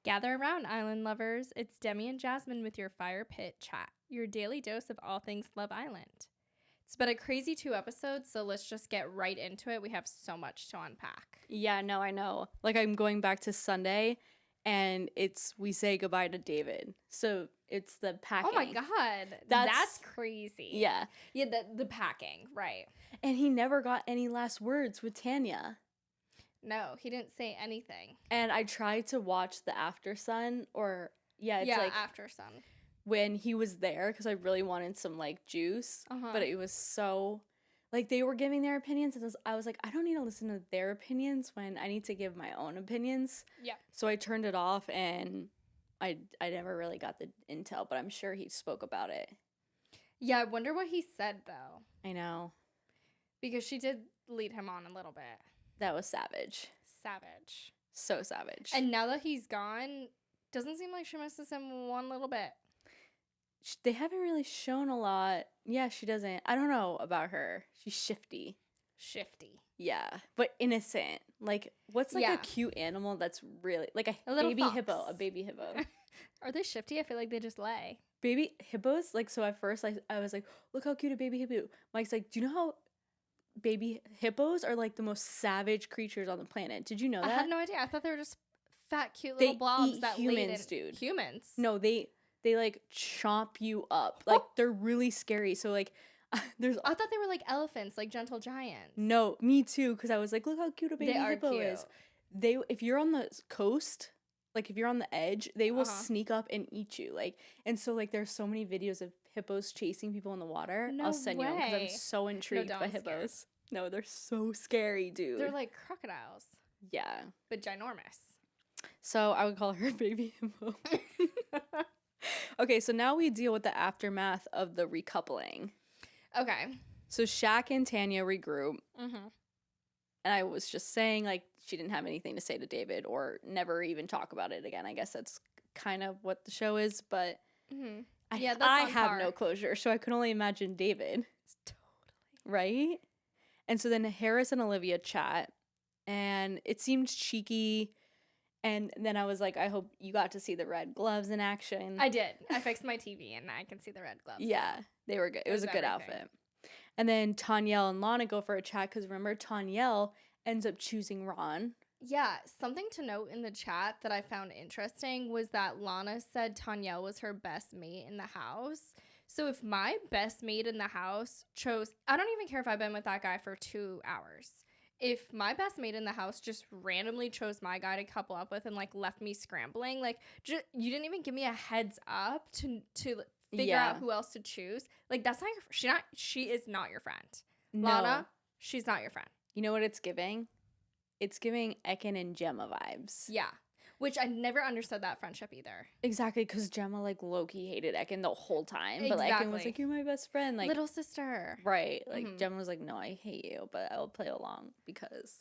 Gather around, island lovers. It's Demi and Jasmine with your Fire Pit Chat, your daily dose of all things Love Island. It's been a crazy 2 episodes, so let's just get right into it. We have so much to unpack. Yeah, no, I know. Like, I'm going back to Sunday, and we say goodbye to David. So it's the packing. Oh my God. That's crazy. Yeah. Yeah, the packing, right. And he never got any last words with Tanya. No, he didn't say anything. And I tried to watch the After Sun, After Sun. When he was there, because I really wanted some, like, juice. But it was so, like, they were giving their opinions, and I was like, I don't need to listen to their opinions when I need to give my own opinions. Yeah. So I turned it off, and I never really got the intel, but I'm sure he spoke about it. Yeah, I wonder what he said, though. I know. Because she did lead him on a little bit. That was savage. Savage. So savage. And now that he's gone, doesn't seem like she misses him one little bit. They haven't really shown a lot. Yeah, she doesn't. I don't know about her. She's shifty. Shifty. Yeah, but innocent. Like, what's like a cute animal that's really like a baby fox. hippo? A baby hippo. Are they shifty? I feel like they just lay. Baby hippos, like, so at first I was like, look how cute a baby hippo. Mike's like, do you know how baby hippos are like the most savage creatures on the planet? Did you know that? I had no idea. I thought they were just fat, cute little blobs that humans, dude. Humans. No, they like chomp you up. Like, they're really scary. So like I thought they were like elephants, like gentle giants. No, me too, because I was like, look how cute a baby hippo is. If you're on the coast, like if you're on the edge, they will sneak up and eat you. Like, and so like there's so many videos of hippos chasing people in the water. No I'll send you because I'm so intrigued by hippos. Scared. No, they're so scary, dude. They're like crocodiles. Yeah. But ginormous. So I would call her baby hippo. Okay, so now we deal with the aftermath of the recoupling. Okay. So Shaq and Tanya regroup. Mm-hmm. And I was just saying, like, she didn't have anything to say to David or never even talk about it again. I guess that's kind of what the show is, but I have no closure, so I could only imagine David. Totally. Right? And so then Harris and Olivia chat, and it seemed cheeky. And then I was like, I hope you got to see the red gloves in action. I did. I fixed my TV, and I can see the red gloves. Yeah, they were good. It was a good outfit. And then Tanyelle and Lana go for a chat because remember, Tanyelle ends up choosing Ron. Yeah, something to note in the chat that I found interesting was that Lana said Tanyelle was her best mate in the house. So if my best mate in the house chose, I don't even care if I've been with that guy for 2 hours. If my best mate in the house just randomly chose my guy to couple up with and like left me scrambling, like you didn't even give me a heads up to figure out who else to choose. Like, that's not she is not your friend. No. Lana, she's not your friend. You know what it's giving? It's giving Ekin and Gemma vibes. Yeah. Which I never understood that friendship either. Exactly, because Gemma, like, low-key hated Ekin the whole time. But Ekin was like, you're my best friend. Like, little sister. Right. Like, Gemma was like, no, I hate you, but I'll play along because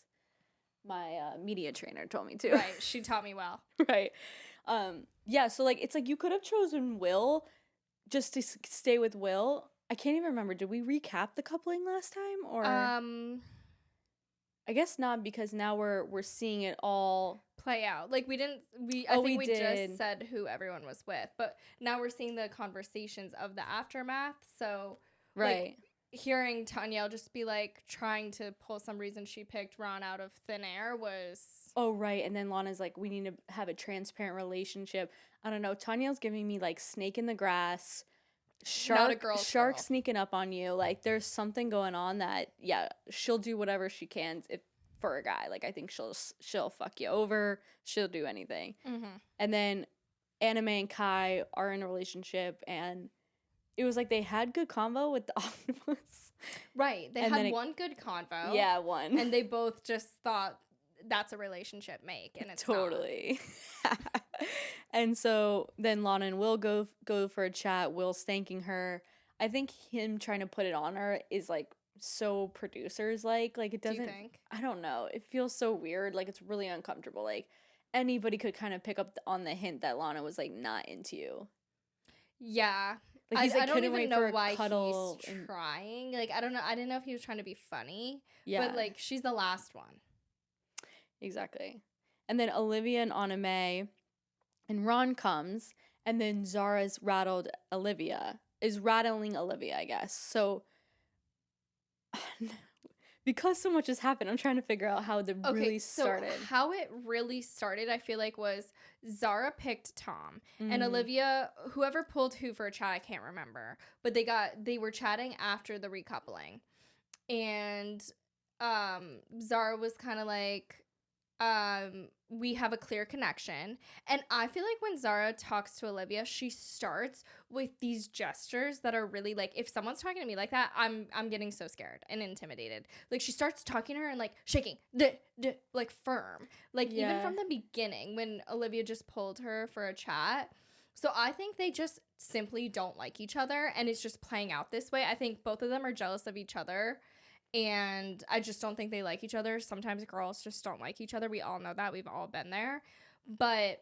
my media trainer told me to. Right. She taught me well. Right. Yeah, so, like, it's like you could have chosen Will just to stay with Will. I can't even remember. Did we recap the coupling last time? Or I guess not, because now we're seeing it all play out. Like, I think we just said who everyone was with, but now we're seeing the conversations of the aftermath. So right, like, hearing Tanyelle just be like trying to pull some reason she picked Ron out of thin air was right. And then Lana's like, we need to have a transparent relationship. I don't know. Tanyelle's giving me like snake in the grass. Shark sneaking up on you. Like, there's something going on that, yeah, she'll do whatever she can for a guy. Like, I think she'll fuck you over. She'll do anything. Mm-hmm. And then Anime and Kai are in a relationship, and it was like they had good convo with the octopus. Right. They had one good convo. Yeah, one. And they both just thought that's a relationship make, and it's totally. And so then Lana and Will go for a chat. Will's thanking her. I think him trying to put it on her is like so producers like it doesn't. Do you think? I don't know. It feels so weird. Like, it's really uncomfortable. Like, anybody could kind of pick up on the hint that Lana was like not into you. Yeah. Like, he's, like, I don't even know why he's and trying. Like, I don't know. I didn't know if he was trying to be funny. Yeah. But like, she's the last one. Exactly. And then Olivia and Anime And Ron comes, and then Zara's rattling Olivia, I guess. So, because so much has happened, I'm trying to figure out how it really started. So how it really started, I feel like, was Zara picked Tom and Olivia, whoever pulled who for a chat, I can't remember, but they were chatting after the recoupling, and Zara was kind of like, we have a clear connection. And I feel like when Zara talks to Olivia, she starts with these gestures that are really like, if someone's talking to me like that, I'm getting so scared and intimidated. Like, she starts talking to her and like shaking, like firm. Like, even from the beginning when Olivia just pulled her for a chat. So I think they just simply don't like each other, and it's just playing out this way. I think both of them are jealous of each other. And I just don't think they like each other. Sometimes girls just don't like each other. We all know that. We've all been there. But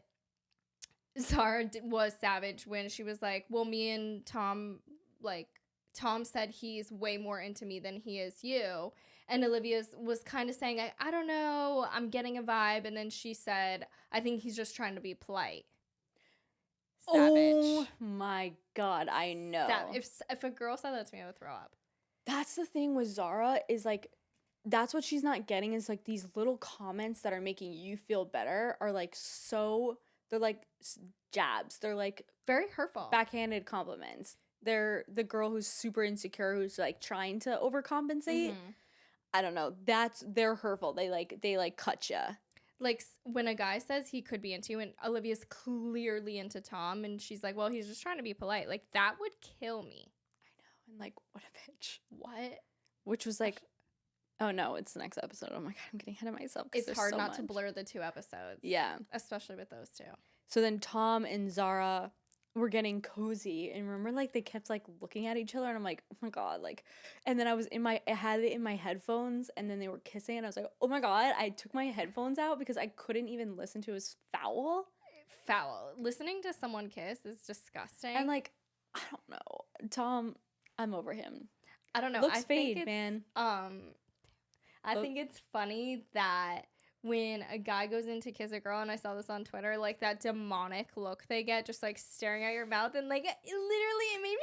Zara was savage when she was like, well, me and Tom, like, Tom said he's way more into me than he is you. And Olivia was kind of saying, I don't know, I'm getting a vibe. And then she said, I think he's just trying to be polite. Savage. Oh my God, I know. If a girl said that to me, I would throw up. That's the thing with Zara, is like, that's what she's not getting, is like these little comments that are making you feel better are like they're like jabs. They're like very hurtful. Backhanded compliments. They're the girl who's super insecure, who's like trying to overcompensate. Mm-hmm. I don't know. They're hurtful. They cut ya. Like, when a guy says he could be into you, and Olivia's clearly into Tom, and she's like, well, he's just trying to be polite. Like, that would kill me. And like, what a bitch. What? Which was like, oh no, it's the next episode. Oh my God, I'm getting ahead of myself. It's hard not to blur the two episodes. Yeah. Especially with those two. So then Tom and Zara were getting cozy. And remember, like, they kept like looking at each other. And I'm like, oh my God. Like, and then I had it in my headphones. And then they were kissing. And I was like, oh my God. I took my headphones out because I couldn't even listen to it. It was foul. Foul. Listening to someone kiss is disgusting. And like, I don't know. Tom, I'm over him. I don't know. Looks fade, man. I think it's funny that when a guy goes in to kiss a girl, and I saw this on Twitter, like that demonic look they get, just like staring at your mouth, and like it made me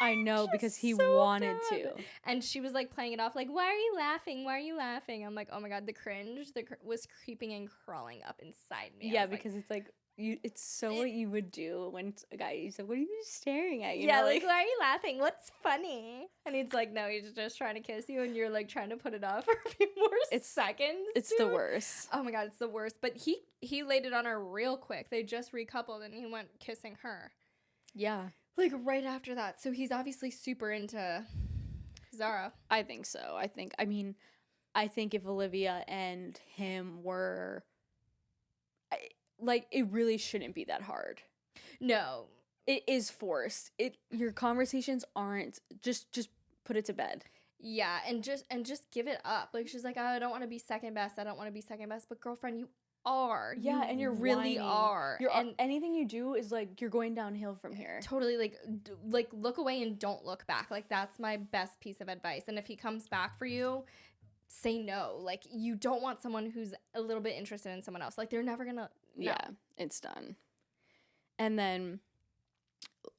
cry. I know, because he wanted to. And she was like playing it off, like, why are you laughing? Why are you laughing? I'm like, oh my God, the cringe was creeping and crawling up inside me. Yeah, because it's like, it's so what you would do when a guy, he's like, what are you staring at? Yeah, like, why are you laughing? What's funny? And he's like, no, he's just trying to kiss you, and you're like trying to put it off for a few more seconds. It's the worst. Oh my God, it's the worst. But he laid it on her real quick. They just recoupled, and he went kissing her. Yeah. Like right after that. So he's obviously super into Zara. I think so. I think if Olivia and him were... like, it really shouldn't be that hard. No. It is forced. Your conversations aren't, just put it to bed. Yeah, and just give it up. Like, she's like, oh, I don't want to be second best. I don't want to be second best. But girlfriend, you are. Yeah, and you're really are. And anything you do is like, you're going downhill from here. Totally. Like look away and don't look back. Like, that's my best piece of advice. And if he comes back for you, say no. Like, you don't want someone who's a little bit interested in someone else. Like, they're never gonna. No. Yeah, it's done. And then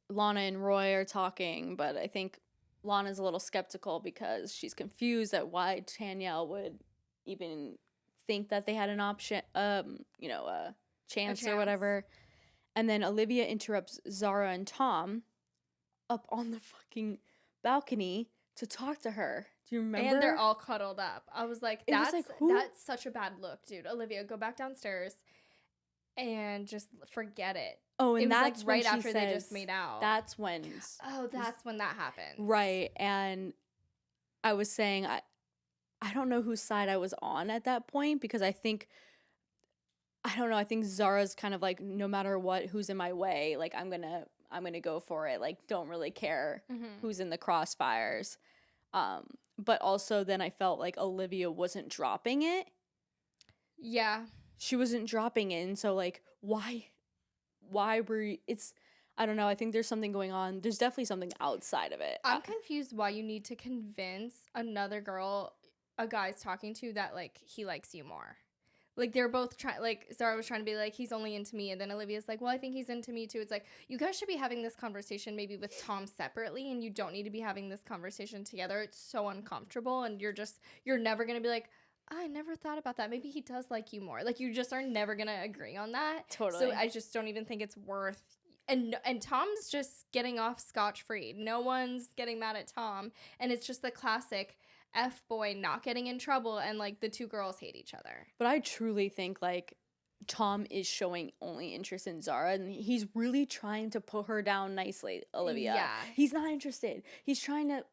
Lana and Roy are talking, but I think Lana's a little skeptical because she's confused at why Tanyel would even think that they had an option, a chance or whatever. And then Olivia interrupts Zara and Tom up on the fucking balcony to talk to her. Do you remember? And they're all cuddled up. I was like, that's such a bad look, dude. Olivia, go back downstairs and just forget it. Oh, and that's like right after they just made out. That's when. Oh, that's when that happened. Right. And I was saying, I don't know whose side I was on at that point, because I think Zara's kind of like, no matter what, who's in my way, like, I'm gonna go for it. Like, don't really care who's in the crossfires. But also then I felt like Olivia wasn't dropping it. Yeah. She wasn't dropping it. And so, like, why were you, I don't know. I think there's something going on. There's definitely something outside of it. I'm confused why you need to convince another girl a guy's talking to that, like, he likes you more. Like, they're both trying, like, Zara was trying to be like, he's only into me. And then Olivia's like, well, I think he's into me too. It's like, you guys should be having this conversation maybe with Tom separately. And you don't need to be having this conversation together. It's so uncomfortable. And you're never going to be like, I never thought about that. Maybe he does like you more. Like, you just are never going to agree on that. Totally. So I just don't even think it's worth. And Tom's just getting off scotch-free. No one's getting mad at Tom. And it's just the classic F-boy not getting in trouble, and like the two girls hate each other. But I truly think like Tom is showing only interest in Zara, and he's really trying to put her down nicely, Olivia. Yeah. He's not interested. He's trying to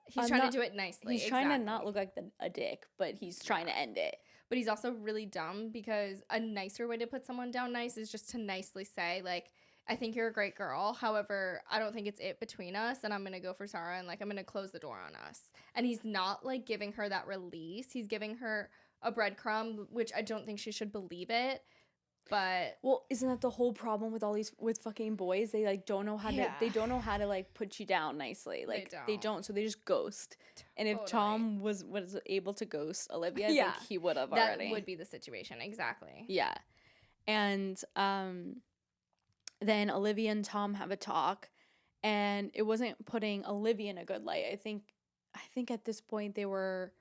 do it nicely. He's trying to not look like a dick, but he's trying to end it. But he's also really dumb, because a nicer way to put someone down nice is just to nicely say, like, I think you're a great girl. However, I don't think it's it between us, and I'm going to go for Zara, and, like, I'm going to close the door on us. And he's not, like, giving her that release. He's giving her a breadcrumb, which I don't think she should believe it. But well, isn't that the whole problem with all these with fucking boys? They like don't know how to like put you down nicely. Like they don't, so they just ghost. And if Tom was able to ghost Olivia, I think he would have already. That would be the situation, exactly. Yeah. And then Olivia and Tom have a talk, and it wasn't putting Olivia in a good light. I think at this point they were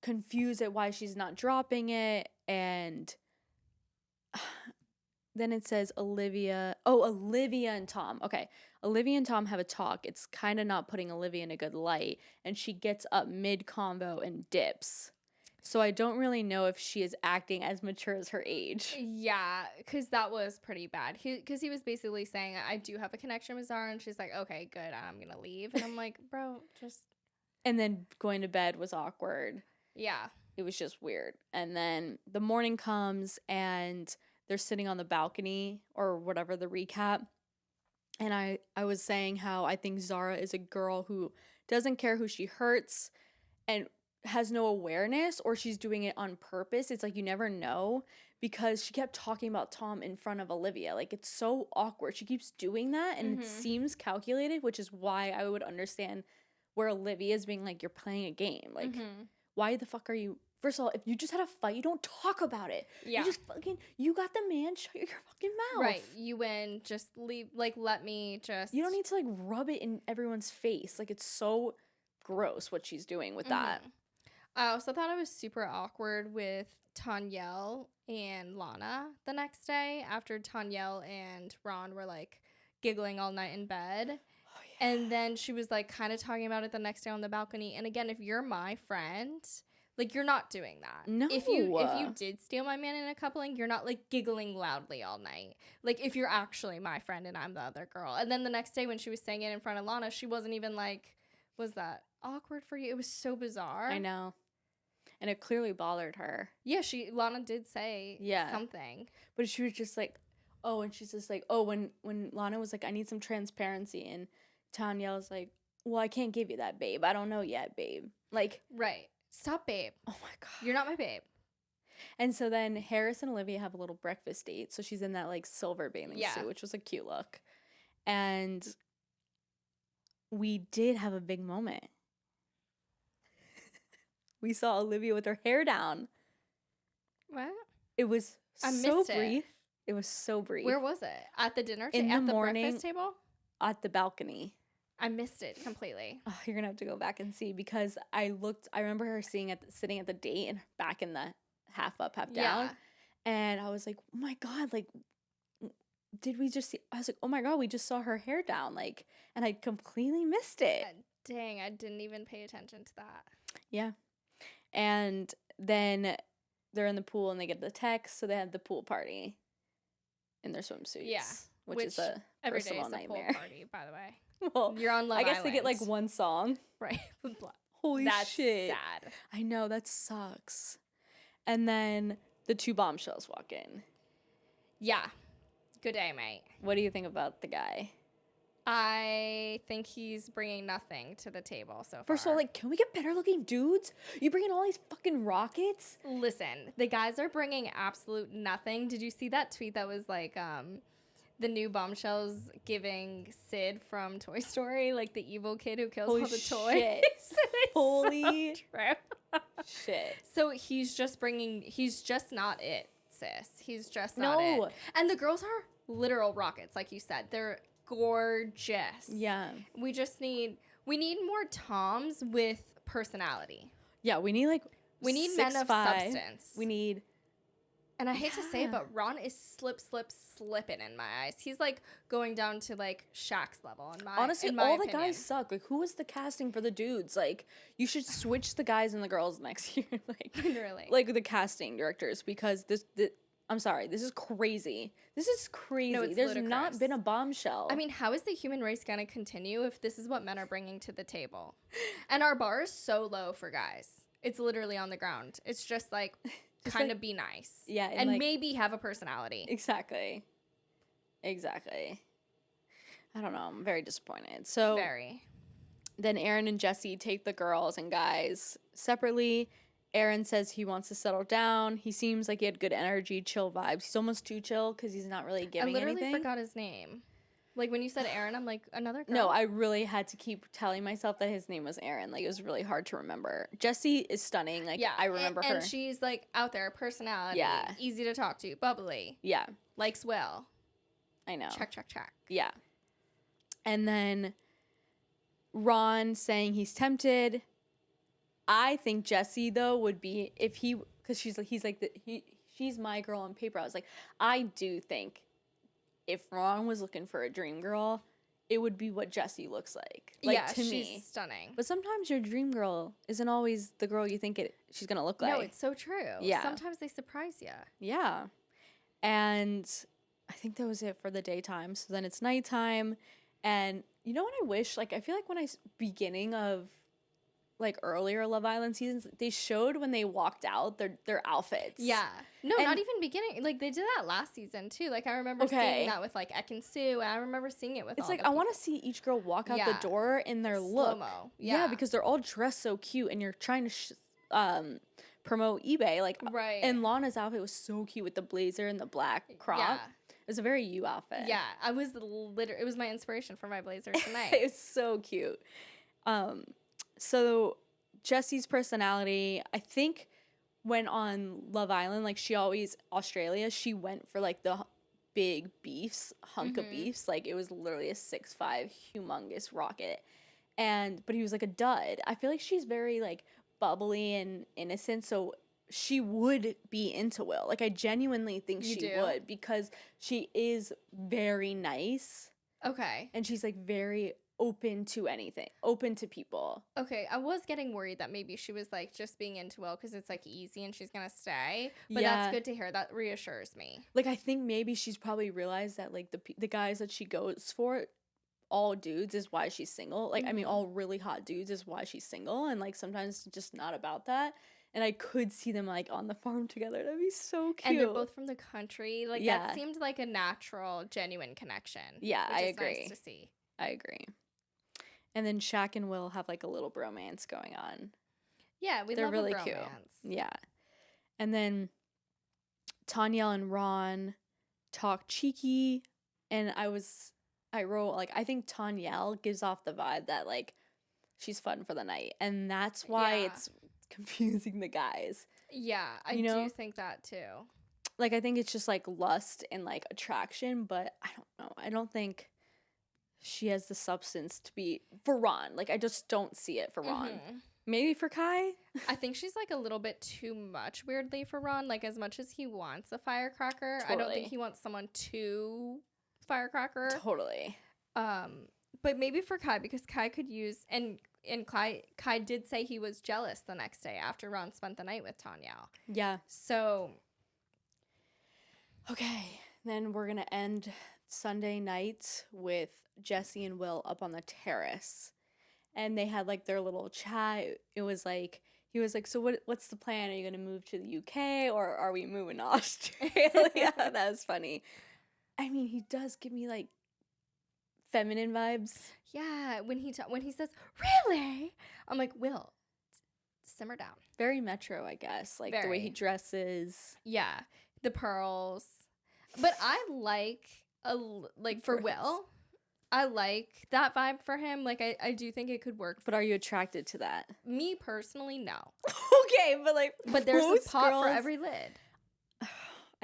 confused at why she's not dropping it, and then it says Olivia and Tom. Okay. Olivia and Tom have a talk. It's kind of not putting Olivia in a good light, and she gets up mid-convo and dips. So I don't really know if she is acting as mature as her age. Yeah, because that was pretty bad. Because he was basically saying, I do have a connection with Zara, and she's like, okay, good, I'm going to leave. And I'm like, bro, just... And then going to bed was awkward. Yeah. It was just weird. And then the morning comes, and they're sitting on the balcony, or whatever, the recap. And I was saying how I think Zara is a girl who doesn't care who she hurts, and has no awareness, or she's doing it on purpose. It's like you never know, because she kept talking about Tom in front of Olivia. Like, it's so awkward. She keeps doing that, and it seems calculated, which is why I would understand where Olivia's being like, you're playing a game. Like, why the fuck are you... First of all, if you just had a fight, you don't talk about it. Yeah. You just fucking... You got the man, shut your fucking mouth. Right. You win. Just leave. Like, let me just... You don't need to, like, rub it in everyone's face. Like, it's so gross what she's doing with that. I also thought it was super awkward with Tanyelle and Lana the next day, after Tanyelle and Ron were like giggling all night in bed. Oh, yeah. And then she was like kind of talking about it the next day on the balcony. And again, if you're my friend, like, you're not doing that. No. If you did steal my man in a coupling, you're not like giggling loudly all night. Like, if you're actually my friend and I'm the other girl. And then the next day when she was saying it in front of Lana, she wasn't even like, was that awkward for you? It was so bizarre. I know. And it clearly bothered her. Yeah, Lana did say something. But she was just like, oh, and she's just like, oh, when Lana was like, I need some transparency. And Tanya was like, well, I can't give you that, babe. I don't know yet, babe. Like. Right. Stop, babe. Oh, my God. You're not my babe. And so then Harris and Olivia have a little breakfast date. So she's in that, like, silver bathing suit, which was a cute look. And we did have a big moment. We saw Olivia with her hair down. What? It was so brief. It was so brief. Where was it? At the dinner table? At the breakfast table? At the balcony. I missed it completely. Oh, you're going to have to go back and see, because I remember her sitting at the date and back in the half up, half down. And I was like, oh my God, like, did we just see? I was like, oh my God, we just saw her hair down. Like, and I completely missed it. Dang, I didn't even pay attention to that. Yeah. And then they're in the pool and they get the text, so they had the pool party in their swimsuits. Yeah. Which is a personal nightmare. Pool party, by the way. Well, you're on Love Island. I guess they get like one song. Right. Holy shit. That's sad. I know, that sucks. And then the two bombshells walk in. Yeah. Good day, mate. What do you think about the guy? I think he's bringing nothing to the table so far. First of all, like, can we get better looking dudes? You bringing all these fucking rockets? Listen, the guys are bringing absolute nothing. Did you see that tweet that was like, the new bombshells giving Sid from Toy Story, like the evil kid who kills all the toys? Holy so true. Shit. So he's just not it. sis. He's just not it. And the girls are literal rockets, like you said. They're gorgeous. Yeah. We need more Toms with personality. Yeah, we need men of substance. We need. And I hate to say it, but Ron is slipping in my eyes. He's like going down to like Shaq's level in my honestly. In my all opinion. the guys suck. Like, who was the casting for the dudes? Like, you should switch the guys and the girls next year. Like, literally, like the casting directors, because I'm sorry, this is crazy. This is crazy. No, it's There's ludicrous. not been a bombshell. I mean, how is the human race gonna continue if this is what men are bringing to the table? And our bar is so low for guys. It's literally on the ground. It's just like. Kind of be nice. Yeah. And like, maybe have a personality. Exactly. I don't know. I'm very disappointed. So then Aaron and Jesse take the girls and guys separately. Aaron says he wants to settle down. He seems like he had good energy, chill vibes. He's almost too chill because he's not really giving anything. I literally forgot his name. Like, when you said Aaron, I'm like, another girl? No, I really had to keep telling myself that his name was Aaron. Like, it was really hard to remember. Jessie is stunning. Like, yeah, I remember her. And she's, like, out there, personality. Yeah. Easy to talk to. Bubbly. Yeah. Likes Will. I know. Check. Yeah. And then Ron saying he's tempted. I think Jessie, though, would be, if he, because she's my girl on paper. I was like, I do think if Ron was looking for a dream girl, it would be what Jessie looks like. Like, yeah, to me. She's stunning. But sometimes your dream girl isn't always the girl you think she's going to look like. No, it's so true. Yeah. Sometimes they surprise you. Yeah. And I think that was it for the daytime. So then it's nighttime. And you know what I wish? Like, I feel like when beginning of like earlier Love Island seasons, they showed when they walked out their outfits. Yeah. No, not even beginning. Like, they did that last season too. Like, I remember seeing that with like Ek and Sue, and I remember seeing it with. It's like I want to see each girl walk out the door in their look. Slow-mo. Yeah, because they're all dressed so cute, and you're trying to promote eBay. Like, right. And Lana's outfit was so cute with the blazer and the black crop. Yeah. It was a very you outfit. Yeah, I was it was my inspiration for my blazer tonight. It was so cute. So Jessie's personality, I think when on Love Island, like Australia, she went for like the big beefs, hunk of beefs. Like, it was literally a 6'5" humongous rocket. But he was like a dud. I feel like she's very like bubbly and innocent. So she would be into Will. Like, I genuinely think she would, because she is very nice. Okay. And she's like very open to anything, open to people. Okay, I was getting worried that maybe she was like just being into Will because it's like easy and she's gonna stay. But that's good to hear. That reassures me. Like, I think maybe she's probably realized that like the guys that she goes for, all dudes, is why she's single. Like, I mean, all really hot dudes is why she's single, and like sometimes it's just not about that. And I could see them like on the farm together. That'd be so cute. And they're both from the country. Like, that seemed like a natural, genuine connection. Yeah, I agree. Nice to see. I agree. And then Shaq and Will have like a little bromance going on. Yeah, they're really a bromance. Cute. Yeah. And then Tanyelle and Ron talk cheeky, and I wrote like, I think Tanyelle gives off the vibe that like she's fun for the night, and that's why it's confusing the guys. Yeah, I do think that too. Like, I think it's just like lust and like attraction, but I don't know. I don't think she has the substance to be for Ron. Like, I just don't see it for Ron. Maybe for Kai. I think she's like a little bit too much, weirdly, for Ron. Like, as much as he wants a firecracker, I don't think he wants someone too firecracker. Totally. But maybe for Kai, because Kai could use, and Kai did say he was jealous the next day after Ron spent the night with Tanyelle. Yeah. So. Okay. Then we're going to end Sunday night with Jesse and Will up on the terrace, and they had like their little chat. It was like, he was like, so what's the plan? Are you gonna move to the UK, or are we moving to Australia? That was funny. I mean, he does give me like feminine vibes. Yeah, when he says really, I'm like, Will, simmer down. Very metro, I guess. Like the way he dresses. Yeah, the pearls. But I like for Will, I like that vibe for him. Like, I do think it could work. But are you attracted to that? Me personally, no. Okay, but like, but there's a pot for every lid.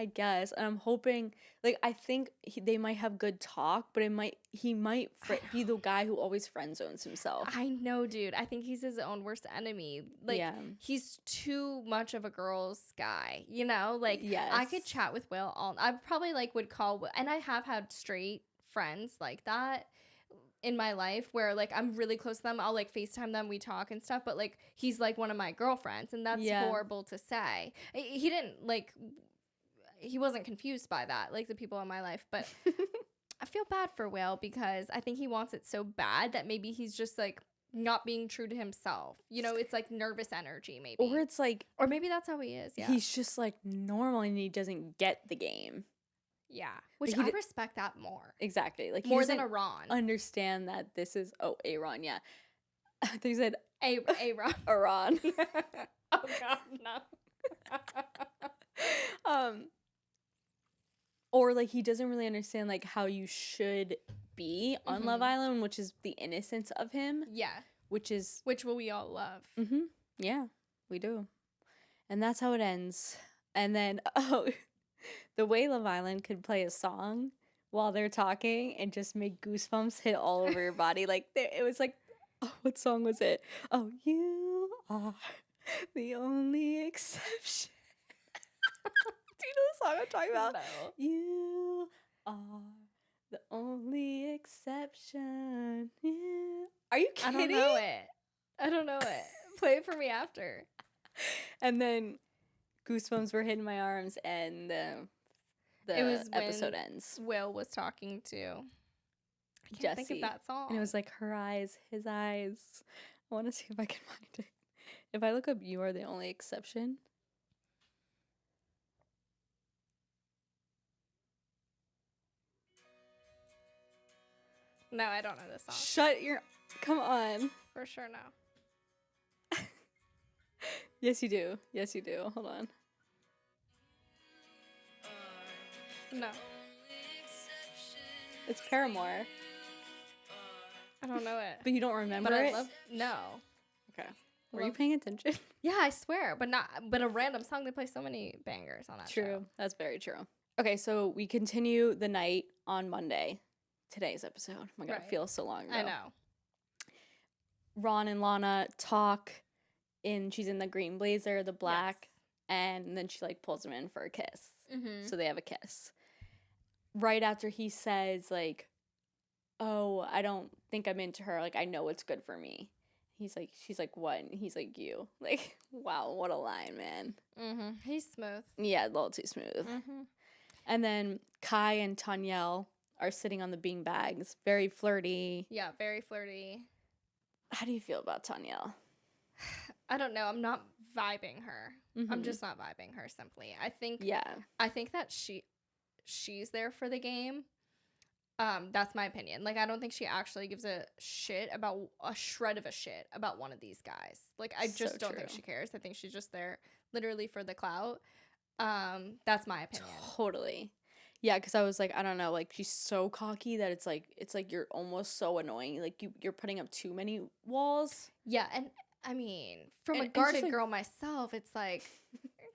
I guess. And I'm hoping, like, I think they might have good talk, but he might be the guy who always friend zones himself. I know, dude. I think he's his own worst enemy. Like, he's too much of a girl's guy, you know? Like, I could chat with Will I probably, like, would call Will, and I have had straight friends like that in my life where, like, I'm really close to them. I'll, like, FaceTime them, we talk and stuff, but, like, he's, like, one of my girlfriends, and that's horrible to say. He didn't, like... He wasn't confused by that, like the people in my life. But I feel bad for Will because I think he wants it so bad that maybe he's just like not being true to himself. You know, it's like nervous energy maybe. Or it's like... Or maybe that's how he is, yeah. He's just like normal and he doesn't get the game. Yeah. Which I respect that more. Exactly. Like more than Aaron. Understand that this is... Oh, Aaron, yeah. They said... Aaron. Aaron. Oh, God, no. Or, like, he doesn't really understand, like, how you should be on Love Island, which is the innocence of him. Yeah. Which will we all love. Mm-hmm. Yeah, we do. And that's how it ends. And then, the way Love Island could play a song while they're talking and just make goosebumps hit all over your body. Like, it was like, what song was it? Oh, you are the only exception. Do you know the song I'm talking about? No. You are the only exception. Yeah. Are you kidding? I don't know it. Play it for me after. And then goosebumps were hitting my arms, and the episode ends. Will was talking to I can't Jesse. think of that song. And it was like her eyes, his eyes. I want to see if I can find it. If I look up "You Are the Only Exception." No, I don't know this song. Shut your... Come on. For sure, no. Yes, you do. Yes, you do. Hold on. No. It's Paramore. I don't know it. But you don't remember but it? No. Okay. Were you paying attention? Yeah, I swear. But a random song, they play so many bangers on that show. True. That's very true. Okay, so we continue the night on Monday. Today's episode. Oh my God, it feels so long ago. I know. Ron and Lana talk she's in the green blazer, the black, and then she like pulls him in for a kiss. Mm-hmm. So they have a kiss. Right after he says like, oh, I don't think I'm into her. Like, I know what's good for me. She's like, what? And he's like, you. Like, wow, what a line, man. Mm-hmm. He's smooth. Yeah, a little too smooth. Mm-hmm. And then Kai and Tanyelle are sitting on the beanbags. Very flirty. Yeah, very flirty. How do you feel about Tanyelle? I don't know. I'm not vibing her. Mm-hmm. I'm just not vibing her, simply. I think that she's there for the game. That's my opinion. Like, I don't think she actually gives a shred of a shit about one of these guys. Like, I just don't think she cares. I think she's just there literally for the clout. That's my opinion. Totally. Yeah, because I was like, I don't know, like, she's so cocky that it's like you're almost so annoying. Like, you're putting up too many walls. Yeah, and I mean, from a guarded girl myself, it's like,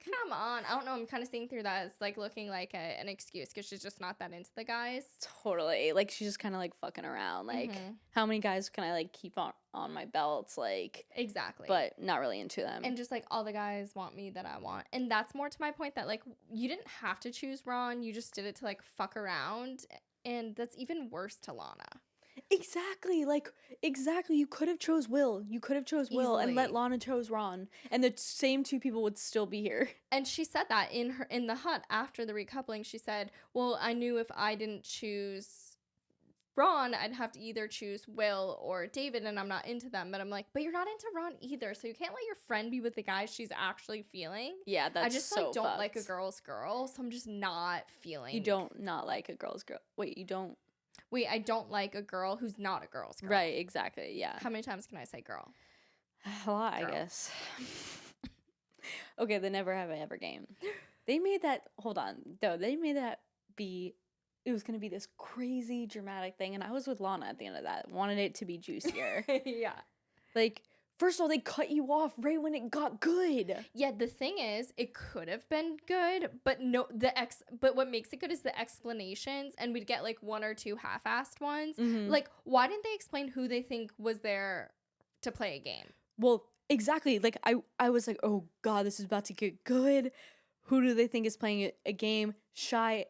come on. I don't know. I'm kind of seeing through that. It's like looking like an excuse because she's just not that into the guys. Totally. Like, she's just kind of like fucking around. Like, how many guys can I like keep on my belts? Like, exactly. But not really into them. And just like all the guys want me that I want. And that's more to my point that like you didn't have to choose Ron. You just did it to like fuck around. And that's even worse to Lana. Exactly. Like, exactly. You could have chose Will. You could have chose Will and let Lana chose Ron. And the same two people would still be here. And she said that in the hut after the recoupling. She said, well, I knew if I didn't choose Ron, I'd have to either choose Will or David, and I'm not into them. But I'm like, but you're not into Ron either, so you can't let your friend be with the guy she's actually feeling. Yeah, that's so I just like don't fucked. Like a girl's girl, so I'm just not feeling. You don't not like a girl's girl. Wait, you don't. Wait, I don't like a girl who's not a girl's girl. Right, exactly, yeah. How many times can I say girl? A lot, I guess. Okay, the Never Have I Ever game. They made that, hold on, though, they made that it was going to be this crazy dramatic thing, and I was with Lana at the end of that. Wanted it to be juicier. Yeah. Like, First of all, they cut you off right when it got good. Yeah, the thing is, it could have been good, but but what makes it good is the explanations, and we'd get like one or two half-assed ones. Mm-hmm. Like, why didn't they explain who they think was there to play a game? Well, exactly. Like, I was like, oh God, this is about to get good. Who do they think is playing a game? Shaq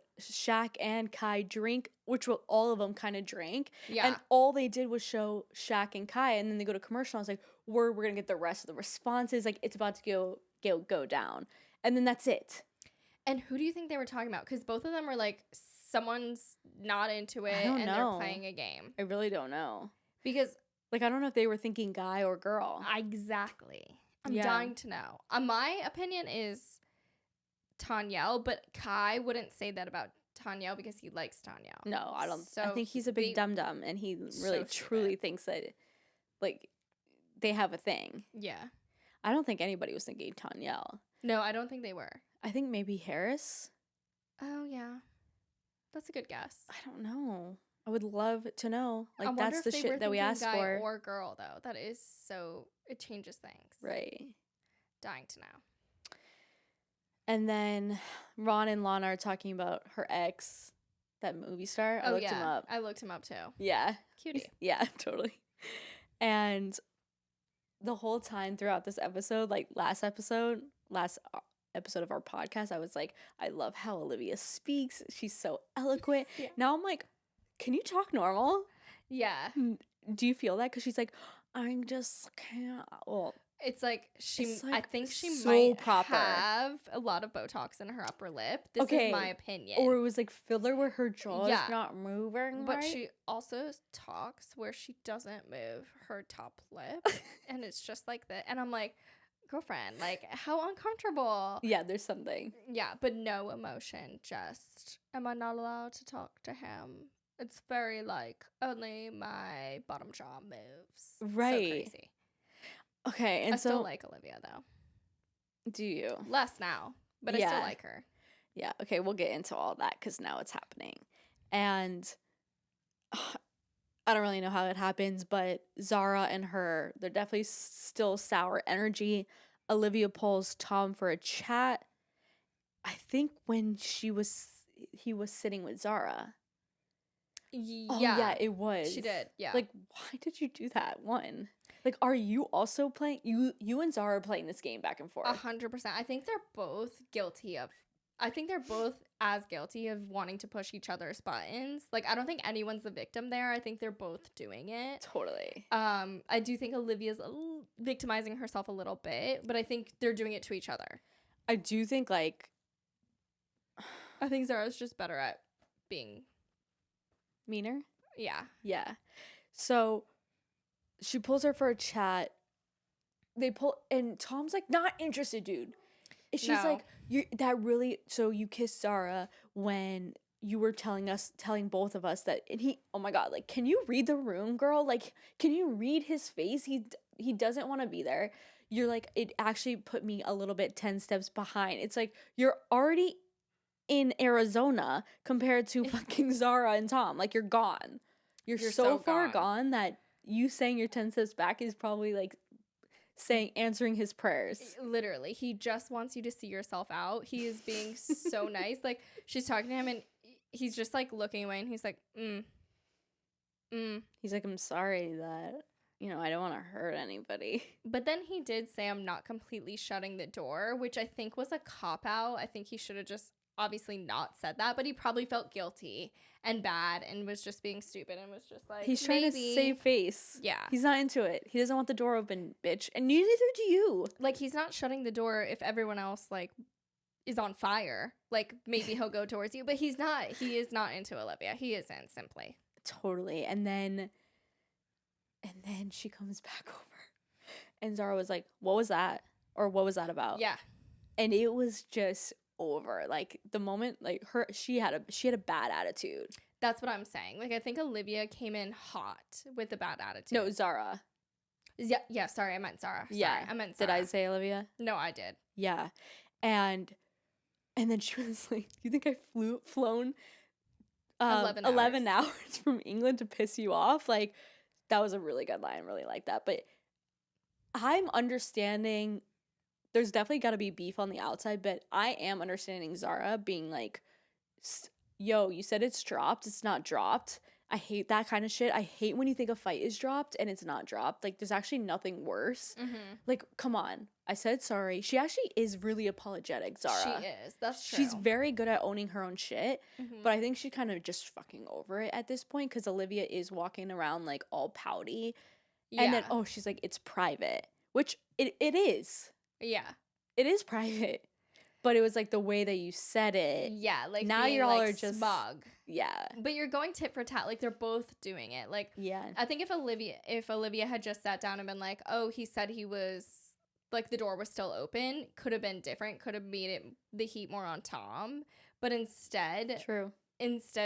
and Kai drink, which all of them kind of drank. Yeah. And all they did was show Shaq and Kai, and then they go to commercial. I was like, we're going to get the rest of the responses. Like, it's about to go down. And then that's it. And who do you think they were talking about? Because both of them were like, someone's not into it, and they're playing a game. I really don't know. Because... like, I don't know if they were thinking guy or girl. Exactly. I'm dying to know. My opinion is Tanyel, but Kai wouldn't say that about Tanyel because he likes Tanyel. No, I don't. So I think he's a big dum-dum, and he really truly thinks that, like, they have a thing. Yeah. I don't think anybody was thinking Tanyel. No, I don't think they were. I think maybe Harris. Oh, yeah. That's a good guess. I don't know. I would love to know. Like, that's the shit that we asked guy for. Or girl, though. That is so... it changes things. Right. Dying to know. And then Ron and Lana are talking about her ex, that movie star. I looked him up. I looked him up, too. Yeah. Cutie. Yeah, totally. And the whole time throughout this episode, like last episode of our podcast, I was like, I love how Olivia speaks. She's so eloquent. Yeah. Now I'm like, can you talk normal? Yeah. Do you feel that? Because she's like, I just can't. Well, it's like I think she so might proper. have a lot of Botox in her upper lip. This is my opinion. Or it was like filler where her jaw is not moving. But right? she also talks where she doesn't move her top lip. And it's just like that. And I'm like, girlfriend, like, how uncomfortable. Yeah, there's something. Yeah, but no emotion. Just, am I not allowed to talk to him? It's very like, only my bottom jaw moves. Right. So crazy. Okay, and I still like Olivia, though. Do you? Less now, but I still like her. Yeah, okay, we'll get into all that because now it's happening. And I don't really know how it happens, but Zara and her, they're definitely still sour energy. Olivia pulls Tom for a chat. I think when he was sitting with Zara. Yeah. Oh, yeah, it was. She did, yeah. Like, why did you do that? One. Like, are you also playing? You and Zara are playing this game back and forth. 100%. I think they're both as guilty of wanting to push each other's buttons. Like, I don't think anyone's the victim there. I think they're both doing it. Totally. I do think Olivia's victimizing herself a little bit, but I think they're doing it to each other. I do think, like... I think Zara's just better at being... meaner? Yeah. Yeah. So... she pulls her for a chat. And Tom's like, not interested, dude. And she's like, so you kissed Zara when you were telling both of us that, and he, oh my God, like, can you read the room, girl? Like, can you read his face? He doesn't want to be there. You're like, it actually put me a little bit 10 steps behind. It's like, you're already in Arizona compared to fucking Zara and Tom. Like, you're gone. You're so far gone that you saying you're 10 steps back is probably like answering his prayers. Literally. He just wants you to see yourself out. He is being so nice. Like, she's talking to him and he's just like looking away and he's like, He's like, I'm sorry that, I don't want to hurt anybody. But then he did say, I'm not completely shutting the door, which I think was a cop-out. I think he should have just obviously not said that, but he probably felt guilty and bad and was just being stupid and was just like, he's trying to save face. Yeah. He's not into it. He doesn't want the door open, bitch. And neither do you. Like, he's not shutting the door if everyone else, like, is on fire. Like, maybe he'll go towards you, but he is not into Olivia. He isn't, simply. Totally. And then she comes back over and Zara was like, what was that? Or what was that about? Yeah. And it was just over. Like, the moment, like, she had a bad attitude. That's what I'm saying. Like, I think Olivia came in hot with a bad attitude. No, Zara. Yeah, sorry, I meant Zara. I meant Zara. Did I say Olivia? No, I did. Yeah. And then she was like, you think I flown 11 hours from England to piss you off? Like, that was a really good line. I really like that. But I'm understanding there's definitely got to be beef on the outside, but I am understanding Zara being like, yo, you said it's dropped. It's not dropped. I hate that kind of shit. I hate when you think a fight is dropped and it's not dropped. Like, there's actually nothing worse. Mm-hmm. Like, come on. I said sorry. She actually is really apologetic, Zara. She is. That's true. She's very good at owning her own shit. Mm-hmm. But I think she kind of just fucking over it at this point because Olivia is walking around, like, all pouty. Yeah. And then, oh, she's like, it's private. Which it is. Yeah. It is private. But it was, like, the way that you said it. Yeah, like, now you all like, are just smug. Yeah. But you're going tit for tat. Like, they're both doing it. Like, yeah. I think if Olivia had just sat down and been like, oh, he said he was, like, the door was still open, could have been different, could have made it the heat more on Tom. But instead,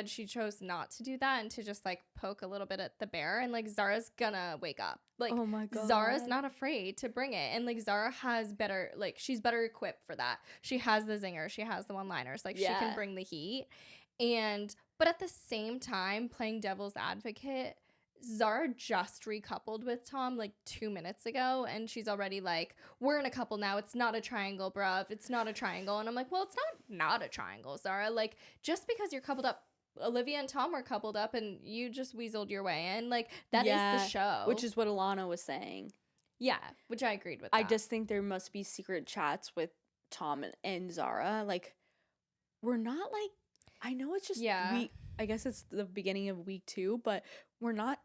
she chose not to do that and to just, like, poke a little bit at the bear. And, like, Zara's gonna wake up. Like, oh my God. Zara's not afraid to bring it. And, like, Zara has better, like, she's better equipped for that. She has the zinger. She has the one-liners. Like, she can bring the heat. But at the same time, playing devil's advocate, Zara just recoupled with Tom, like, 2 minutes ago. And she's already like, we're in a couple now. It's not a triangle, bruv. It's not a triangle. And I'm like, well, it's not a triangle, Zara. Like, just because you're coupled up, Olivia and Tom were coupled up and you just weaseled your way in. Like, that is the show. Which is what Alana was saying. Yeah, which I agreed with. I just think there must be secret chats with Tom and Zara. Like, we're not, like, I know it's just week. I guess it's the beginning of week 2, but we're not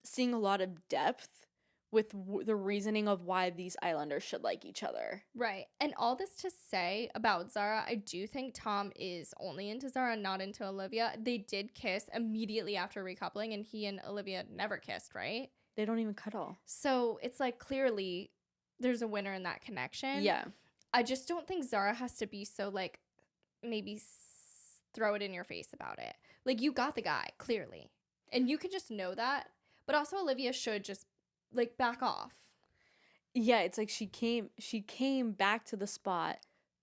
seeing a lot of depth with the reasoning of why these islanders should like each other. Right. And all this to say about Zara, I do think Tom is only into Zara, not into Olivia. They did kiss immediately after recoupling, and he and Olivia never kissed, right? They don't even cuddle. So it's like, clearly there's a winner in that connection. Yeah. I just don't think Zara has to be so, like, maybe throw it in your face about it. Like, you got the guy, clearly. And you can just know that. But also Olivia should just, like, back off. Yeah, it's like she came back to the spot,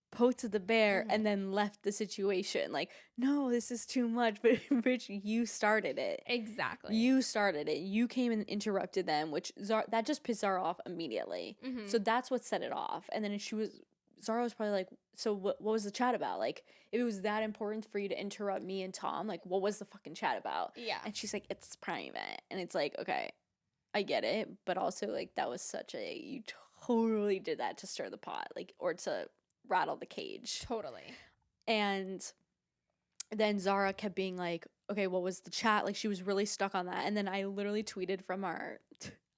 poked at the bear, and then left the situation. Like, no, this is too much. But, bitch, you started it. Exactly. You started it. You came and interrupted them, which that just pissed Zara off immediately. Mm-hmm. So that's what set it off. And then Zara was probably like, so what was the chat about? Like, if it was that important for you to interrupt me and Tom, like, what was the fucking chat about? Yeah. And she's like, it's private. And it's like, okay, I get it. But also, like, that was you totally did that to stir the pot, like, or to rattle the cage. Totally. And then Zara kept being like, okay, what was the chat? Like, she was really stuck on that. And then I literally tweeted from I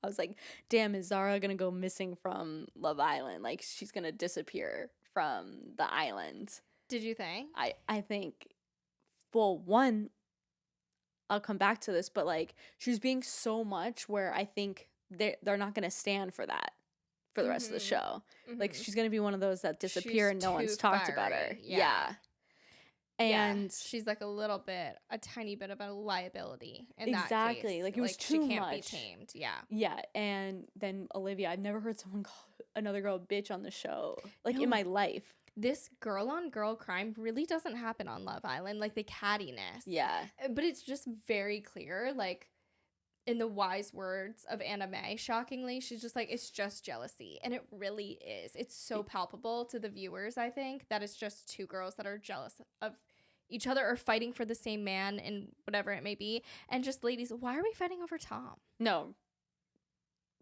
was like, damn, is Zara gonna go missing from Love Island? Like, she's gonna disappear from the island. Did you think? I think, well, one, I'll come back to this, but, like, she was being so much where I think they're not gonna stand for that for the rest of the show. Mm-hmm. Like, she's gonna be one of those that disappear and no one's talked about her. Yeah. And she's like a tiny bit of a liability in that case. Exactly. Like, it was too much. She can't be tamed. Yeah. Yeah. And then Olivia, I've never heard someone call another girl a bitch on the show, like, in my life. This girl on girl crime really doesn't happen on Love Island, like the cattiness. Yeah. But it's just very clear, like, in the wise words of Anna Mae, shockingly, she's just like, it's just jealousy. And it really is. It's so palpable to the viewers, I think, that it's just two girls that are jealous of each other or fighting for the same man and whatever it may be. And just, ladies, why are we fighting over Tom? No.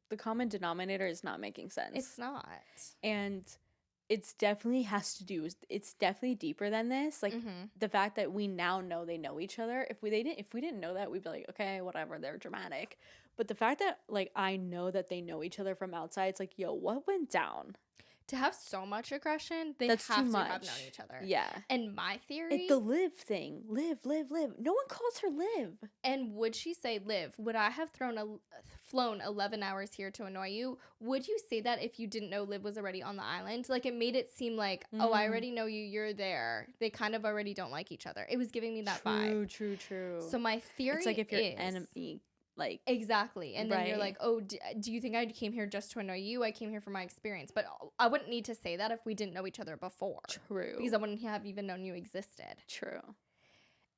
The common denominator is not making sense. It's not. And it's definitely it's definitely deeper than this. Like, the fact that we now know they know each other. If we didn't know that, we'd be like, okay, whatever, they're dramatic. But the fact that, like, I know that they know each other from outside, it's like, yo, what went down? To have so much aggression, that's have to have known each other. Yeah. And my theory... the Liv thing. Liv. No one calls her Liv. And would she say, Liv, would I have flown 11 hours here to annoy you? Would you say that if you didn't know Liv was already on the island? Like, it made it seem like, oh, I already know you, you're there. They kind of already don't like each other. It was giving me that vibe. True. So my theory is... It's like if your enemy... Like, exactly. And then you're like, oh, do you think I came here just to annoy you? I came here for my experience. But I wouldn't need to say that if we didn't know each other before. True. Because I wouldn't have even known you existed. True.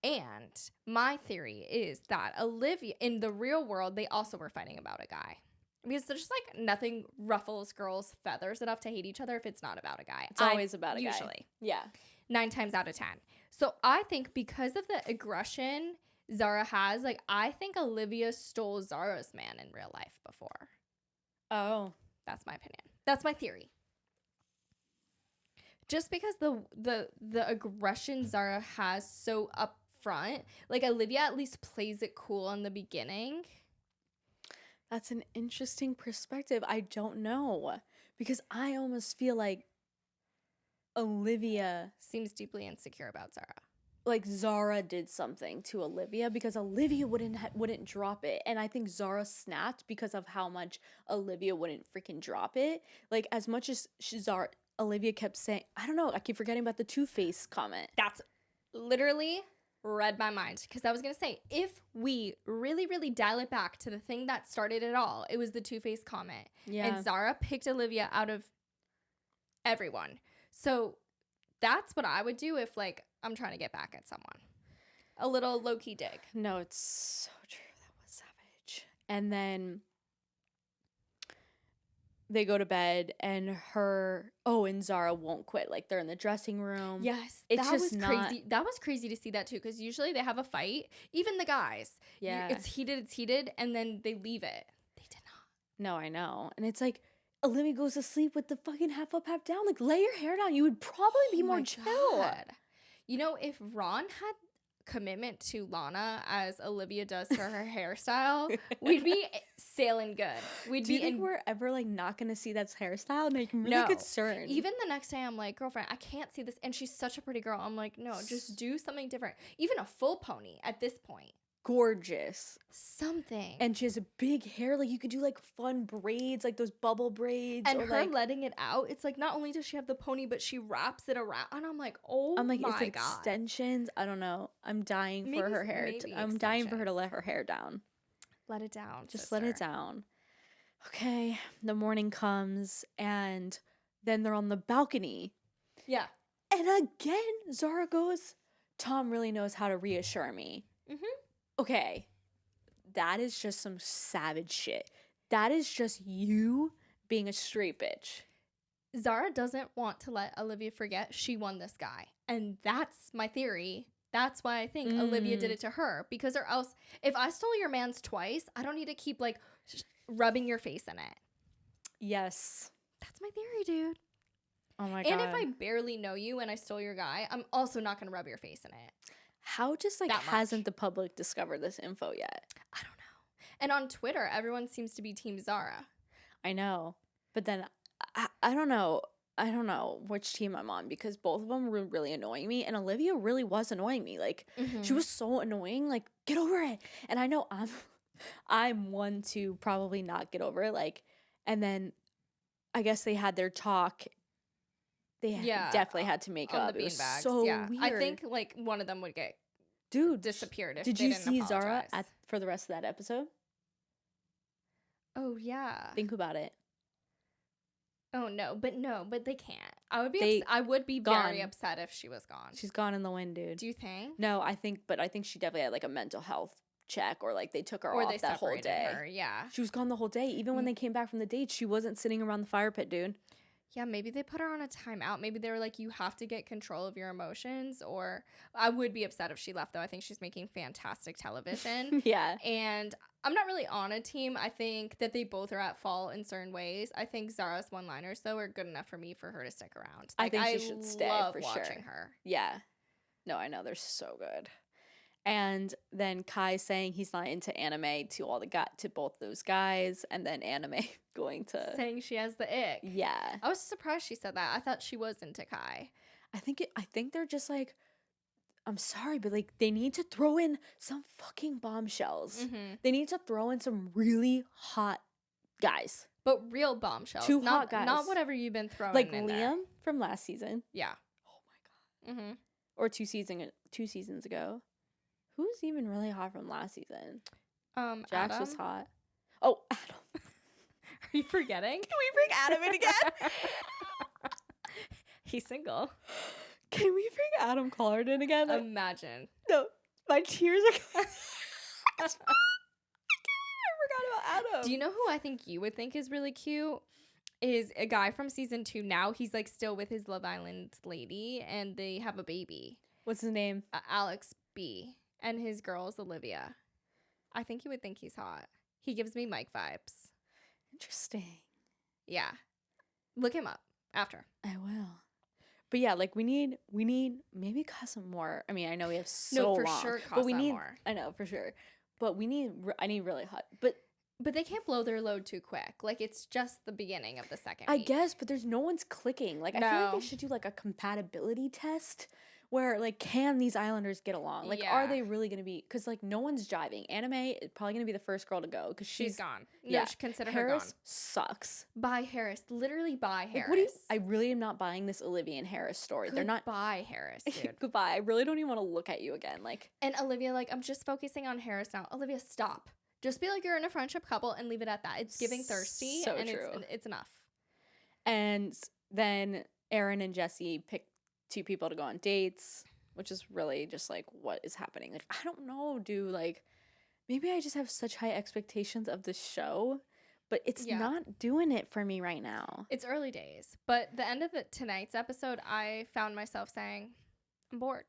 And my theory is that Olivia, in the real world, they also were fighting about a guy. Because there's just like nothing ruffles girls' feathers enough to hate each other if it's not about a guy. It's always about a guy. Usually. Yeah. 9 times out of 10. So I think because of the aggression Zara has, like, I think Olivia stole Zara's man in real life before. Oh. That's my opinion. That's my theory. Just because the aggression Zara has so upfront, like Olivia at least plays it cool in the beginning. That's an interesting perspective. I don't know. Because I almost feel like Olivia seems deeply insecure about Zara. Like Zara did something to Olivia because Olivia wouldn't drop it. And I think Zara snapped because of how much Olivia wouldn't freaking drop it. Like as much as Olivia kept saying, I don't know, I keep forgetting about the Two-Face comment. That's literally read my mind. Because I was going to say, if we really, really dial it back to the thing that started it all, it was the Two-Face comment. Yeah. And Zara picked Olivia out of everyone. So that's what I would do if, like, I'm trying to get back at someone. A little low-key dig. No, it's so true. That was savage. And then they go to bed and and Zara won't quit. Like, they're in the dressing room. Yes. It's that was crazy. That was crazy to see that, too, because usually they have a fight. Even the guys. Yeah. It's heated, and then they leave it. They did not. No, I know. And it's like, Olivia goes to sleep with the fucking half up, half down. Like, lay your hair down. You would probably be more chill. God. You know, if Ron had commitment to Lana as Olivia does to her hairstyle, we'd be sailing good. Do you think we're ever, like, not going to see that hairstyle? Like, I'm really concerned. Even the next day, I'm like, girlfriend, I can't see this. And she's such a pretty girl. I'm like, no, just do something different. Even a full pony at this point. Gorgeous. Something. And she has a big hair. Like, you could do, like, fun braids, like those bubble braids. And or her like, letting it out, it's like, not only does she have the pony, but she wraps it around. And I'm like, oh my God. Is it extensions? I don't know. I'm dying for her hair. I'm dying for her to let her hair down. Let it down. Just let it down. Okay. The morning comes, and then they're on the balcony. Yeah. And again, Zara goes, Tom really knows how to reassure me. Mm-hmm. Okay, that is just some savage shit. That is just you being a straight bitch. Zara doesn't want to let Olivia forget she won this guy. And that's my theory. That's why I think Olivia did it to her. Because or else, if I stole your man's twice, I don't need to keep, like, rubbing your face in it. Yes. That's my theory, dude. Oh my God. And if I barely know you and I stole your guy, I'm also not going to rub your face in it. How just, like, hasn't the public discovered this info yet? I don't know. And on Twitter, everyone seems to be Team Zara. I know. But then, I don't know. I don't know which team I'm on because both of them were really annoying me. And Olivia really was annoying me. Like, she was so annoying. Like, get over it. And I know I'm one to probably not get over it. Like, and then I guess they had their talk. They definitely had to make up. The beanbags. It was so weird. I think, like, one of them would get disappeared if did they you didn't see apologize. Zara for the rest of that episode? Oh, yeah. Think about it. Oh, no, but they can't. I would be very upset if she was gone. She's gone in the wind, dude. Do you think? No, I think she definitely had, like, a mental health check, or, like, they took her off that whole day. Her, yeah. She was gone the whole day. Even when they came back from the date, she wasn't sitting around the fire pit, dude. Yeah, maybe they put her on a timeout. Maybe they were like, you have to get control of your emotions. Or I would be upset if she left, though. I think she's making fantastic television. Yeah. And I'm not really on a team. I think that they both are at fault in certain ways. I think Zara's one-liners, though, are good enough for me for her to stick around. Like, I think she should stay for sure. Watching her. Yeah. No, I know. They're so good. And then Kai saying he's not into anime to both those guys, and then anime going to saying she has the ick. Yeah. I was surprised she said that. I thought she was into Kai. I think they're just like, I'm sorry, but, like, they need to throw in some fucking bombshells. Mm-hmm. They need to throw in some really hot guys. But real bombshells. Hot guys. Not whatever you've been throwing like in Liam there. from last season. Yeah. Oh my God. Mm-hmm. Or 2 seasons ago. Who's even really hot from last season? Jax was hot. Oh, Adam. Are you forgetting? Can we bring Adam in again? He's single. Can we bring Adam Collard in again? Imagine. No, my tears are coming. I forgot about Do you know who I think you would think is really cute? Is a guy from season 2 now. He's like still with his Love Island lady and they have a baby. What's his name? Alex B. And his girl is Olivia. I think you would think he's hot. He gives me Mike vibes. Interesting. Yeah. Look him up after. I will. But yeah, like we need maybe cause some more. I mean, I know we have so for long, sure but we need more. I know for sure. But I need really hot. But they can't blow their load too quick. Like, it's just the beginning of the second I week. guess, but there's no one's clicking. Like, I feel like they should do, like, a compatibility test where, like, can these Islanders get along? Like, are they really going to be... Because, like, no one's jiving. Anime is probably going to be the first girl to go because she's gone. No, consider her gone. Harris sucks. Bye, Harris. Literally, bye, Harris. Like, I really am not buying this Olivia and Harris story. They're not... Goodbye, Harris, dude. Goodbye. I really don't even want to look at you again. Like... And Olivia, like, I'm just focusing on Harris now. Olivia, stop. Just be like you're in a friendship couple and leave it at that. It's giving thirsty, so and true. It's enough. And then Aaron and Jesse pick 2 people to go on dates, which is really just like, what is happening? Like, I don't know, dude. Like, maybe I just have such high expectations of the show, but it's not doing it for me right now. It's early days. But the end of tonight's episode, I found myself saying, I'm bored.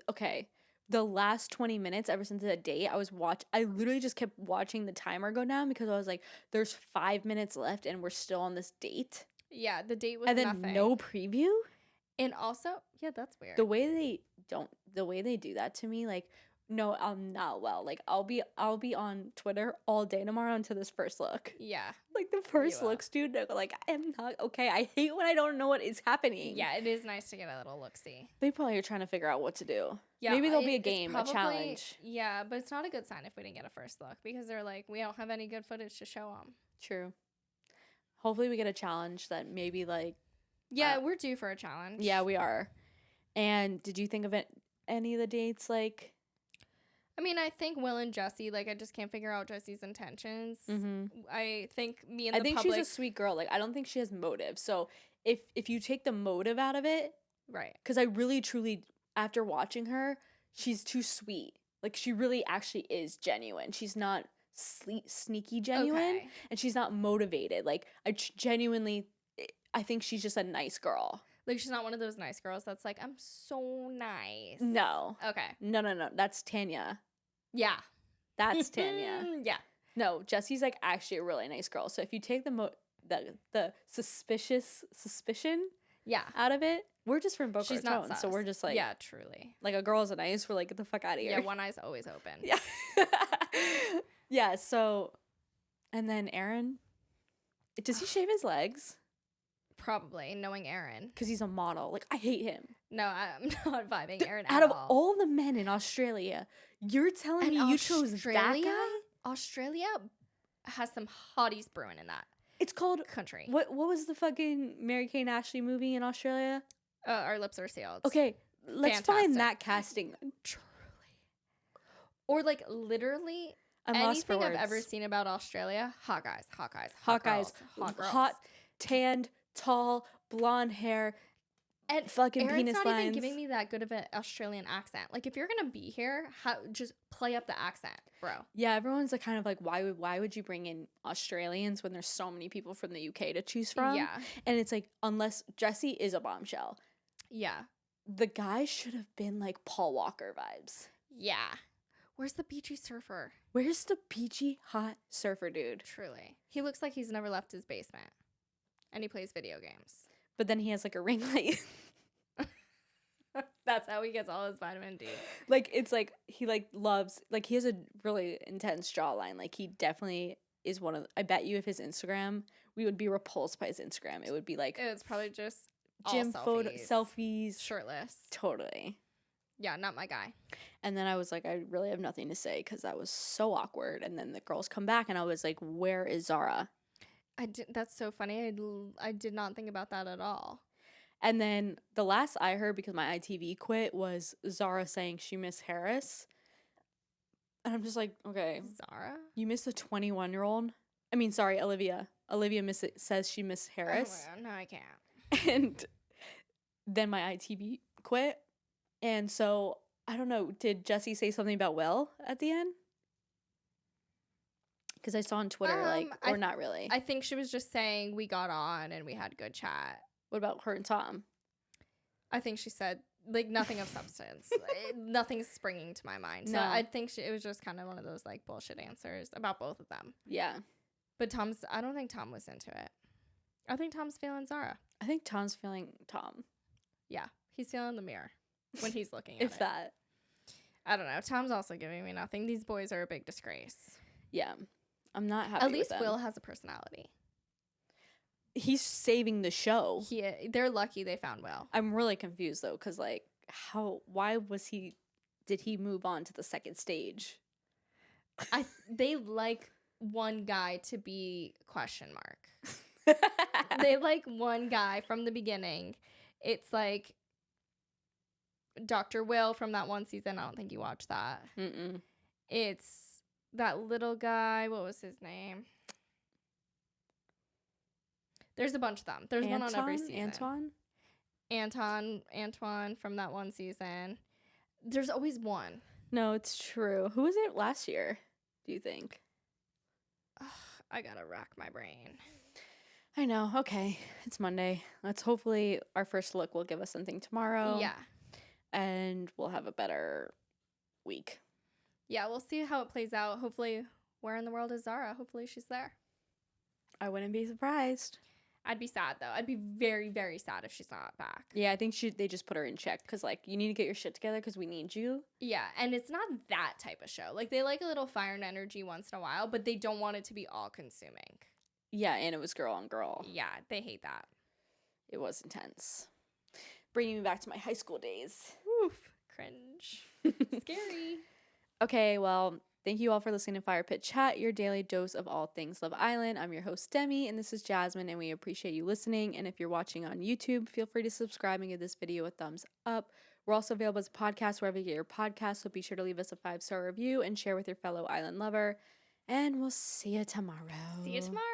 Okay. The last 20 minutes ever since the date, I literally just kept watching the timer go down because I was like, there's 5 minutes left and we're still on this date. Yeah, the date was and then nothing. No preview. And also, yeah, that's weird. The way they do that to me, like, no, I'm not well. Like, I'll be on Twitter all day tomorrow until this first look. Yeah. Like, the first looks, dude, like, I am not okay. I hate when I don't know what is happening. Yeah, it is nice to get a little look-see. They probably are trying to figure out what to do. Yeah, maybe there'll be a game, a challenge. Yeah, but it's not a good sign if we didn't get a first look because they're like, we don't have any good footage to show them. True. Hopefully we get a challenge that maybe, like... Yeah, we're due for a challenge. Yeah, we are. And did you think of any of the dates, like... I mean, I think Will and Jesse, like, I just can't figure out Jesse's intentions. Mm-hmm. I think she's a sweet girl. Like, I don't think she has motive. So if you take the motive out of it... Right. Because I really, truly, after watching her, she's too sweet. Like, she really actually is genuine. She's not sneaky genuine. Okay. And she's not motivated. Like, I think she's just a nice girl. Like, she's not one of those nice girls that's like, I'm so nice. No. Okay. No. That's Tanya. Yeah. That's Tanya. Yeah. No, Jesse's, like, actually a really nice girl. So if you take the suspicion out of it, we're just from Boca Raton. So we're just like... Yeah, truly. Like, a girl's nice. We're like, get the fuck out of here. Yeah, one eye's always open. Yeah. Yeah, so... And then Aaron... Does he shave his legs? Probably, knowing Aaron. Because he's a model. Like, I hate him. No, I'm not vibing Aaron at all. Out of all the men in Australia, you're telling me you chose that guy? Australia has some hotties brewing in that. It's called... Country. What was the fucking Mary-Kate and Ashley movie in Australia? Our Lips Are Sealed. Okay, let's find that casting. Truly. Or, like, literally... Anything I've ever seen about Australia, hot guys, hot girls. Hot, tanned, tall, blonde hair, and fucking Aaron's penis not lines. Even giving me that good of an Australian accent. Like, if you're gonna be here, just play up the accent, bro. Yeah, everyone's like kind of like, why would you bring in Australians when there's so many people from the UK to choose from? Yeah, and it's like, unless Jesse is a bombshell. Yeah, the guy should have been like Paul Walker vibes. Yeah. Where's the beachy surfer? Where's the beachy hot surfer dude? Truly. He looks like he's never left his basement. And he plays video games. But then he has like a ring light. That's how he gets all his vitamin D. Like, it's like, he like loves, like, he has a really intense jawline. Like, he definitely is one of, I bet you if his Instagram, we would be repulsed by his Instagram. It would be like. It's probably just gym selfies. Shirtless. Totally. Yeah, not my guy. And then I was like, I really have nothing to say because that was so awkward. And then the girls come back and I was like, where is Zara? That's so funny. I did not think about that at all. And then the last I heard, because my ITV quit, was Zara saying she missed Harris. And I'm just like, okay. Zara? You miss a 21-year-old? I mean, sorry, Olivia. Olivia says she missed Harris. Oh, no, I can't. And then my ITV quit. And so, I don't know, did Jesse say something about Will at the end? Because I saw on Twitter, not really. I think she was just saying we got on and we had good chat. What about her and Tom? I think she said, like, nothing of substance. Nothing's springing to my mind. So I think it was just kind of one of those, like, bullshit answers about both of them. Yeah. But I don't think Tom was into it. I think Tom's feeling Zara. I think Tom's feeling Tom. Yeah. He's feeling the mirror when he's looking at If that. I don't know. Tom's also giving me nothing. These boys are a big disgrace. Yeah. I'm not happy At least with them. Will has a personality. He's saving the show. They're lucky they found Will. I'm really confused, though, because, like, did he move on to the second stage? They like one guy to be ? They like one guy from the beginning. It's like Dr. Will from that one season. I don't think you watched that. Mm-mm. It's that little guy. What was his name? There's a bunch of them. There's one on every season. Antoine from that one season. There's always one. No, it's true. Who was it last year, do you think? I gotta rack my brain. I know. Okay. It's Monday. Let's hopefully our first look will give us something tomorrow. Yeah. And we'll have a better week. Yeah, we'll see how it plays out. Hopefully, where in the world is Zara? Hopefully she's there. I wouldn't be surprised. I'd be sad, though. I'd be very, very sad if she's not back. Yeah, I think they just put her in check because, like, you need to get your shit together because we need you. Yeah, and it's not that type of show. Like, they like a little fire and energy once in a while, but they don't want it to be all-consuming. Yeah, and it was girl on girl. Yeah, they hate that. It was intense. Bringing me back to my high school days. Oof, cringe. Scary. Okay, well, thank you all for listening to Fire Pit Chat, your daily dose of all things Love Island. I'm your host, Demi, and this is Jasmine, and we appreciate you listening. And if you're watching on YouTube, feel free to subscribe and give this video a thumbs up. We're also available as a podcast wherever you get your podcasts, so be sure to leave us a 5-star review and share with your fellow island lover. And we'll see you tomorrow. See you tomorrow.